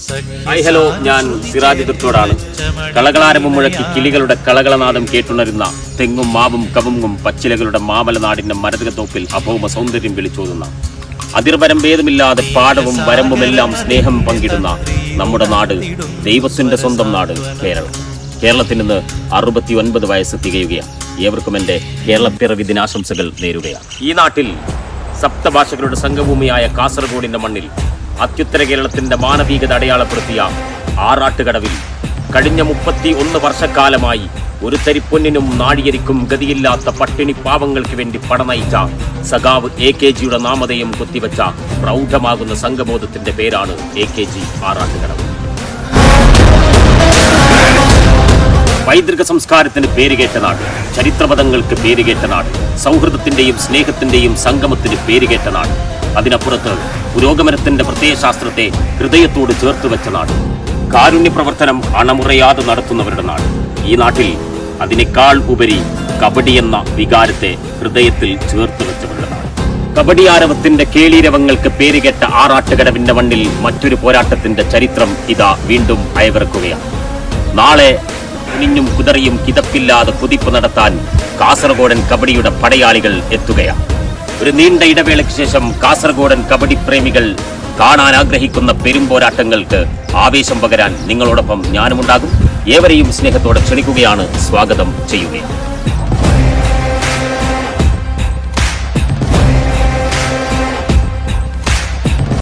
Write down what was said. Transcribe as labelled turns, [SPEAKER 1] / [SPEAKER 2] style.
[SPEAKER 1] Hi hello, ഞാൻ സിറാജ് തുർത്തോടാണ്. കളകളാരമ്പം മുഴക്കി കിളികളുടെ കളകളനാദം കേട്ടുണരുന്ന തെങ്ങും മാവും കവുങ്ങും പച്ചിലകളുടെ മാമലനാടിന്റെ മരതകത്തോപ്പിൽ അഭൗമ സൗന്ദര്യം വിളിച്ചോതുന്ന അതിർവരം ഭേദമില്ലാതെ പാടവും വരമ്പുമെല്ലാം സ്നേഹം പങ്കിടുന്ന നമ്മുടെ നാട്, ദൈവത്തിന്റെ സ്വന്തം നാട് കേരളം. കേരളത്തിന് ഇന്ന് 69 വയസ്സ് തികയുകയാണ്. ഏവർക്കും എൻ്റെ കേരളപ്പിറവി ദിനാശംസകൾ നേരുകയാണ്. ഈ നാട്ടിൽ സപ്തഭാഷകളുടെ സംഘഭൂമിയായ കാസർഗോഡിന്റെ മണ്ണിൽ അത്യുത്തര കേരളത്തിന്റെ മാനവികത അടയാളപ്പെടുത്തിയ ആറാട്ടുകടവിൽ കഴിഞ്ഞ 31 വർഷക്കാലമായി ഒരു തരിപ്പൊന്നിനും നാഴികരിക്കും ഗതിയില്ലാത്ത പട്ടിണി പാവങ്ങൾക്ക് വേണ്ടി പടനയിച്ച സഖാവ് AKGയുടെ നാമധേയം കുത്തിവെച്ച പ്രൗഢമാകുന്ന സംഘബോധത്തിന്റെ പേരാണ് AKG ആറാട്ടുകടവ്. പൈതൃക സംസ്കാരത്തിന് പേരുകേറ്റ നാട്, ചരിത്രപദങ്ങൾക്ക് പേരുകേറ്റ നാട്, സൗഹൃദത്തിന്റെയും സ്നേഹത്തിന്റെയും സംഗമത്തിന് പേരുകേറ്റ നാട്, അതിനപ്പുറത്ത് പുരോഗമനത്തിന്റെ പ്രത്യയശാസ്ത്രത്തെ ഹൃദയത്തോട് ചേർത്ത് വെച്ച നാട്, കാരുണ്യ പ്രവർത്തനം അണമുറയാതെ നടത്തുന്നവരുടെ നാട്. ഈ നാട്ടിൽ അതിനേക്കാൾ ഉപരി കബഡി എന്ന വികാരത്തെ ഹൃദയത്തിൽ ചേർത്ത് വെച്ചവരുടെ നാട്. കബഡി ആരവത്തിന്റെ കേളീരവങ്ങൾക്ക് പേരുകേറ്റ ആറാട്ടുകടവിന്റെ മണ്ണിൽ മറ്റൊരു പോരാട്ടത്തിന്റെ ചരിത്രം ഇതാ വീണ്ടും അയവിറക്കുകയാണ്. നാളെ കുനിഞ്ഞും കുതറിയും കിതപ്പില്ലാതെ കുതിപ്പ് നടത്താൻ കാസർഗോഡൻ കബഡിയുടെ പടയാളികൾ എത്തുകയാണ്. ഒരു നീണ്ട ഇടവേളയ്ക്ക് ശേഷം കാസർഗോഡൻ കബഡി പ്രേമികൾ കാണാൻ ആഗ്രഹിക്കുന്ന പെരുമ്പോരാട്ടങ്ങൾക്ക് ആവേശം പകരാൻ നിങ്ങളോടൊപ്പം ഞാനുമുണ്ടാകും. ഏവരെയും സ്നേഹത്തോടെ ക്ഷണിക്കുകയാണ്, സ്വാഗതം ചെയ്യുകയാണ്.